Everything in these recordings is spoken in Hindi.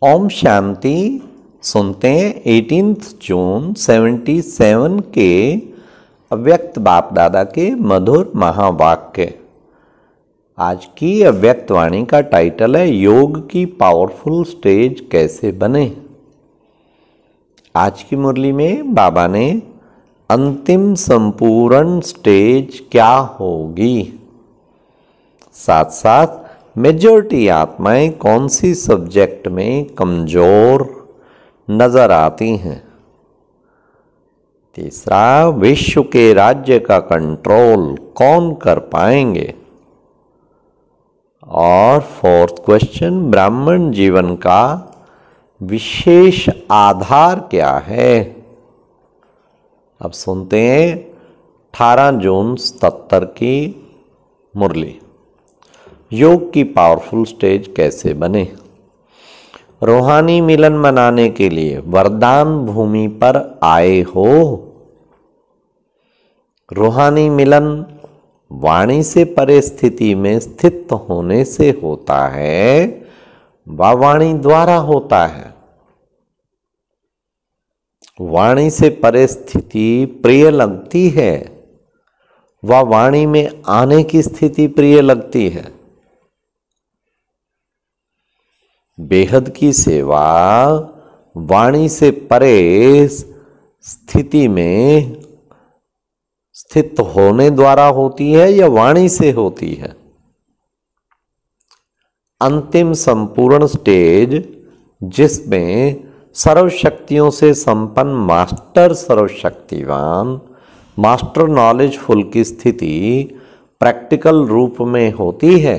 ओम शांति। सुनते हैं 18 जून 77 के अव्यक्त बाप दादा के मधुर महावाक्य। आज की अव्यक्त वाणी का टाइटल है योग की पावरफुल स्टेज कैसे बने। आज की मुरली में बाबा ने अंतिम संपूर्ण स्टेज क्या होगी, साथ साथ मेजॉरिटी आत्माएं कौन सी सब्जेक्ट में कमजोर नजर आती हैं। तीसरा, विश्व के राज्य का कंट्रोल कौन कर पाएंगे। और फोर्थ क्वेश्चन, ब्राह्मण जीवन का विशेष आधार क्या है। अब सुनते हैं 18 जून 77 की मुरली। योग की पावरफुल स्टेज कैसे बने। रूहानी मिलन मनाने के लिए वरदान भूमि पर आए हो। रूहानी मिलन वाणी से परे स्थिति में स्थित होने से होता है, व वाणी द्वारा होता है। वाणी से परे स्थिति प्रिय लगती है, व वाणी में आने की स्थिति प्रिय लगती है। बेहद की सेवा वाणी से परे स्थिति में स्थित होने द्वारा होती है या वाणी से होती है। अंतिम संपूर्ण स्टेज जिसमें सर्वशक्तियों से संपन्न मास्टर सर्वशक्तिवान मास्टर नॉलेजफुल की स्थिति प्रैक्टिकल रूप में होती है।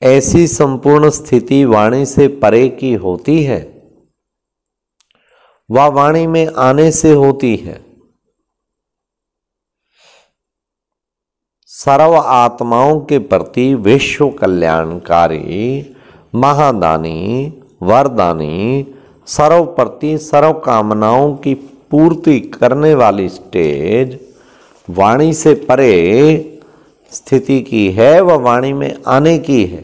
ऐसी संपूर्ण स्थिति वाणी से परे की होती है, वह वाणी में आने से होती है। सर्व आत्माओं के प्रति विश्व कल्याणकारी महादानी वरदानी सर्वप्रति सर्व कामनाओं की पूर्ति करने वाली स्टेज वाणी से परे स्थिति की है, वह वाणी में आने की है।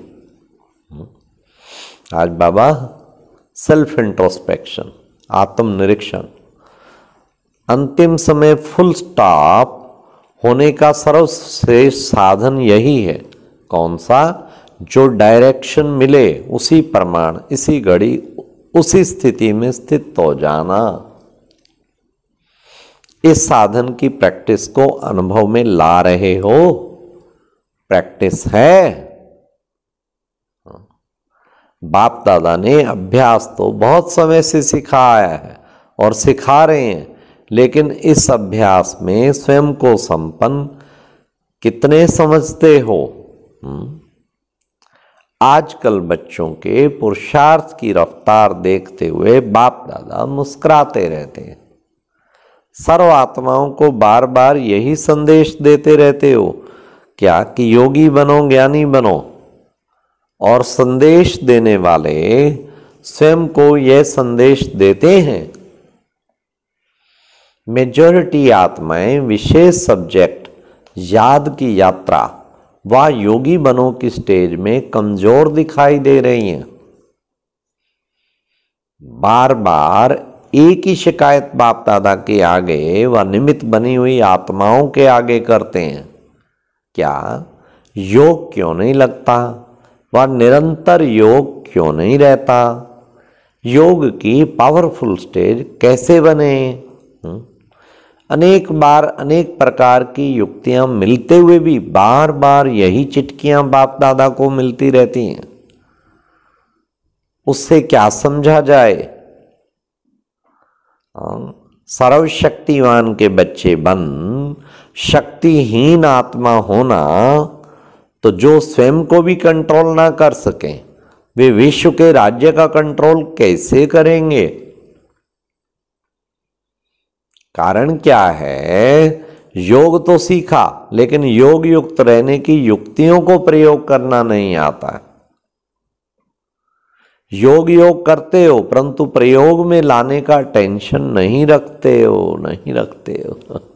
आज बाबा सेल्फ इंट्रोस्पेक्शन, आत्मनिरीक्षण, अंतिम समय फुल स्टॉप होने का सर्वश्रेष्ठ साधन यही है। कौन सा? जो डायरेक्शन मिले उसी प्रमाण इसी घड़ी उसी स्थिति में स्थित हो जाना। इस साधन की प्रैक्टिस को अनुभव में ला रहे हो। प्रैक्टिस है। बाप दादा ने अभ्यास तो बहुत समय से सिखाया है और सिखा रहे हैं, लेकिन इस अभ्यास में स्वयं को संपन्न कितने समझते हो। आजकल बच्चों के पुरुषार्थ की रफ्तार देखते हुए बाप दादा मुस्कुराते रहते हैं। सर्व आत्माओं को बार बार यही संदेश देते रहते हो क्या कि योगी बनो, ज्ञानी बनो। और संदेश देने वाले स्वयं को यह संदेश देते हैं। मेजॉरिटी आत्माएं विशेष सब्जेक्ट याद की यात्रा व योगी बनो की स्टेज में कमजोर दिखाई दे रही हैं। बार बार एक ही शिकायत बाप दादा के आगे व निमित्त बनी हुई आत्माओं के आगे करते हैं। क्या योग क्यों नहीं लगता, वह निरंतर योग क्यों नहीं रहता, योग की पावरफुल स्टेज कैसे बने। अनेक बार अनेक प्रकार की युक्तियां मिलते हुए भी बार बार यही चिटकियां बाप दादा को मिलती रहती हैं। उससे क्या समझा जाए। सर्वशक्तिवान के बच्चे बन शक्तिहीन आत्मा होना, तो जो स्वयं को भी कंट्रोल ना कर सकें वे विश्व के राज्य का कंट्रोल कैसे करेंगे। कारण क्या है? योग तो सीखा, लेकिन योग युक्त रहने की युक्तियों को प्रयोग करना नहीं आता है। योग करते हो परंतु प्रयोग में लाने का टेंशन नहीं रखते हो।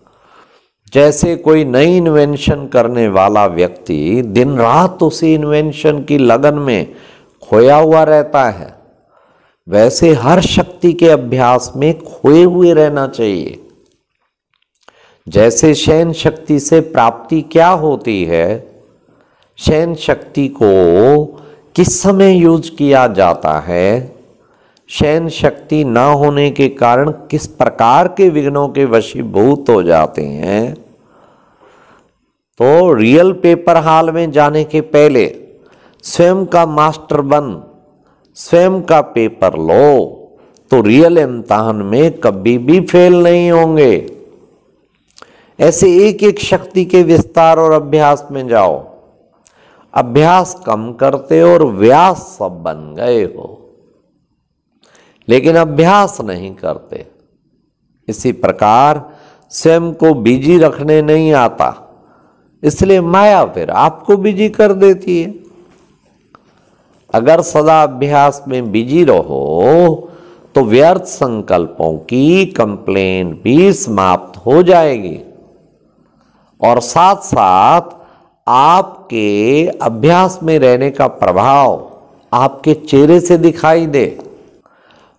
जैसे कोई नई इन्वेंशन करने वाला व्यक्ति दिन रात उसी इन्वेंशन की लगन में खोया हुआ रहता है, वैसे हर शक्ति के अभ्यास में खोए हुए रहना चाहिए। जैसे शयन शक्ति से प्राप्ति क्या होती है, शयन शक्ति को किस समय यूज किया जाता है, शयन शक्ति न होने के कारण किस प्रकार के विघ्नों के वशीभूत हो जाते हैं, तो रियल पेपर हॉल में जाने के पहले स्वयं का मास्टर बन स्वयं का पेपर लो, तो रियल इम्तिहान में कभी भी फेल नहीं होंगे। ऐसे एक एक शक्ति के विस्तार और अभ्यास में जाओ, अभ्यास कम करते और व्यास सब बन गए हो, लेकिन अभ्यास नहीं करते। इसी प्रकार स्वयं को बिजी रखने नहीं आता, इसलिए माया फिर आपको बिजी कर देती है। अगर सदा अभ्यास में बिजी रहो तो व्यर्थ संकल्पों की कंप्लेन भी समाप्त हो जाएगी और साथ साथ आपके अभ्यास में रहने का प्रभाव आपके चेहरे से दिखाई दे।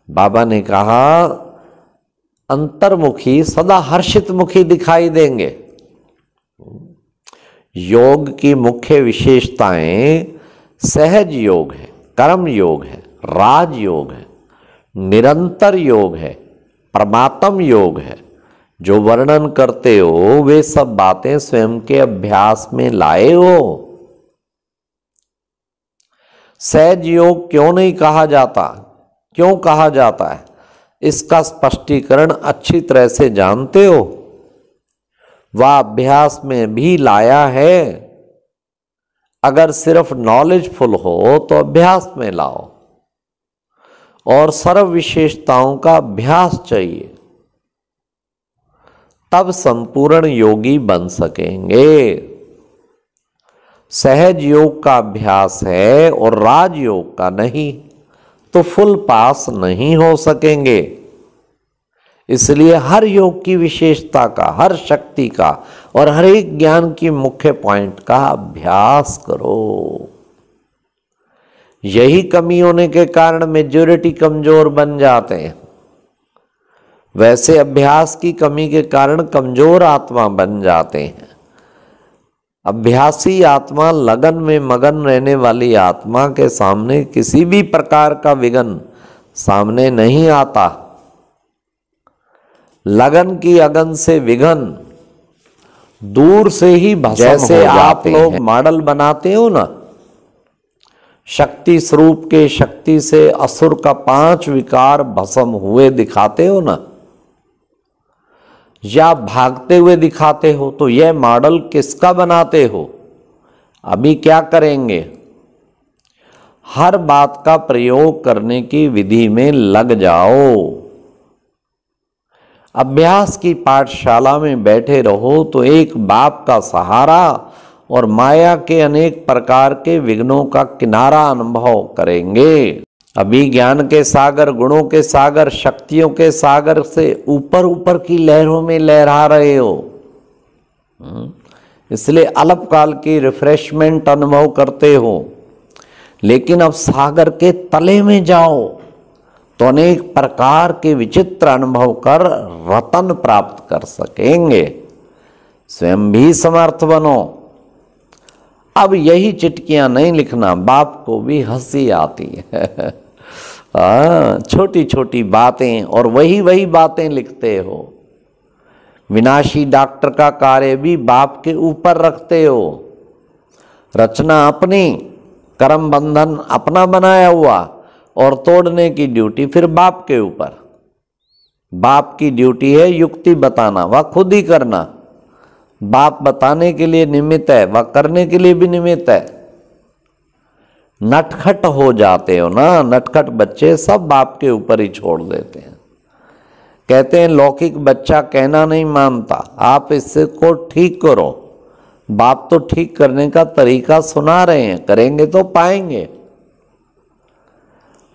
बाबा ने कहा अंतर्मुखी सदा हर्षित मुखी दिखाई देंगे। योग की मुख्य विशेषताएं सहज योग है, कर्म योग है, राज योग है, निरंतर योग है, परमात्म योग है। जो वर्णन करते हो वे सब बातें स्वयं के अभ्यास में लाए हो। सहज योग क्यों नहीं कहा जाता, क्यों कहा जाता है, इसका स्पष्टीकरण अच्छी तरह से जानते हो। वह अभ्यास में भी लाया है। अगर सिर्फ नॉलेजफुल हो तो अभ्यास में लाओ और सर्व विशेषताओं का अभ्यास चाहिए, तब संपूर्ण योगी बन सकेंगे। सहज योग का अभ्यास है और राजयोग का नहीं, तो फुल पास नहीं हो सकेंगे। इसलिए हर योग की विशेषता का, हर शक्ति का और हर एक ज्ञान की मुख्य पॉइंट का अभ्यास करो। यही कमी होने के कारण मेजॉरिटी कमजोर बन जाते हैं। वैसे अभ्यास की कमी के कारण कमजोर आत्मा बन जाते हैं। अभ्यासी आत्मा, लगन में मगन रहने वाली आत्मा के सामने किसी भी प्रकार का विघ्न सामने नहीं आता। लगन की अगन से विघ्न दूर से ही भस्म हो जाते हैं। जैसे आप लोग मॉडल बनाते हो ना, शक्ति स्वरूप के शक्ति से असुर का 5 विकार भस्म हुए दिखाते हो ना, या भागते हुए दिखाते हो, तो यह मॉडल किसका बनाते हो? अभी क्या करेंगे? हर बात का प्रयोग करने की विधि में लग जाओ। अभ्यास की पाठशाला में बैठे रहो तो एक बाप का सहारा और माया के अनेक प्रकार के विघ्नों का किनारा अनुभव करेंगे। अभी ज्ञान के सागर, गुणों के सागर, शक्तियों के सागर से ऊपर ऊपर की लहरों में लहरा रहे हो, इसलिए अल्पकाल की रिफ्रेशमेंट अनुभव करते हो। लेकिन अब सागर के तले में जाओ तो अनेक प्रकार के विचित्र अनुभव कर रतन प्राप्त कर सकेंगे। स्वयं भी समर्थ बनो। अब यही चिटकियां नहीं लिखना, बाप को भी हंसी आती है। छोटी छोटी बातें और वही बातें लिखते हो। विनाशी डॉक्टर का कार्य भी बाप के ऊपर रखते हो। रचना अपनी, कर्म बंधन अपना बनाया हुआ और तोड़ने की ड्यूटी फिर बाप के ऊपर। बाप की ड्यूटी है युक्ति बताना, वह खुद ही करना। बाप बताने के लिए निमित्त है, वह करने के लिए भी निमित्त है। नटखट हो जाते हो ना, नटखट बच्चे सब बाप के ऊपर ही छोड़ देते हैं। कहते हैं लौकिक बच्चा कहना नहीं मानता, आप इससे को ठीक करो। बाप तो ठीक करने का तरीका सुना रहे हैं, करेंगे तो पाएंगे।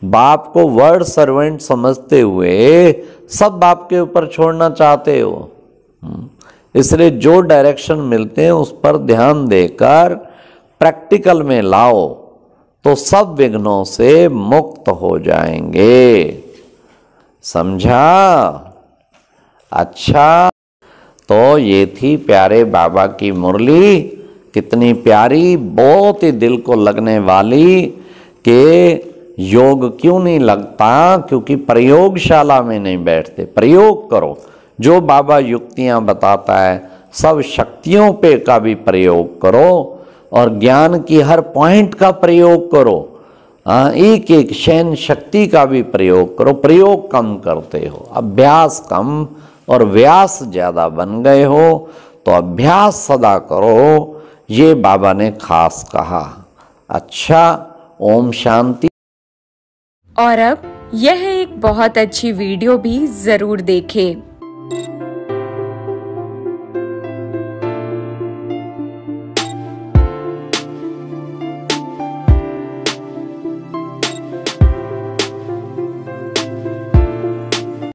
बाप को वर्ड सर्वेंट समझते हुए सब बाप के ऊपर छोड़ना चाहते हो। इसलिए जो डायरेक्शन मिलते हैं उस पर ध्यान देकर प्रैक्टिकल में लाओ। तो सब विघ्नों से मुक्त हो जाएंगे। समझा? अच्छा, तो ये थी प्यारे बाबा की मुरली। कितनी प्यारी, बहुत ही दिल को लगने वाली। कि योग क्यों नहीं लगता? क्योंकि प्रयोगशाला में नहीं बैठते। प्रयोग करो, जो बाबा युक्तियां बताता है सब शक्तियों पे का भी प्रयोग करो और ज्ञान की हर पॉइंट का प्रयोग करो। एक एक शयन शक्ति का भी प्रयोग करो। प्रयोग कम करते हो, अभ्यास कम और व्यास ज़्यादा बन गए हो, तो अभ्यास सदा करो, ये बाबा ने खास कहा। अच्छा, ओम शांति। और अब यह एक बहुत अच्छी वीडियो भी जरूर देखें।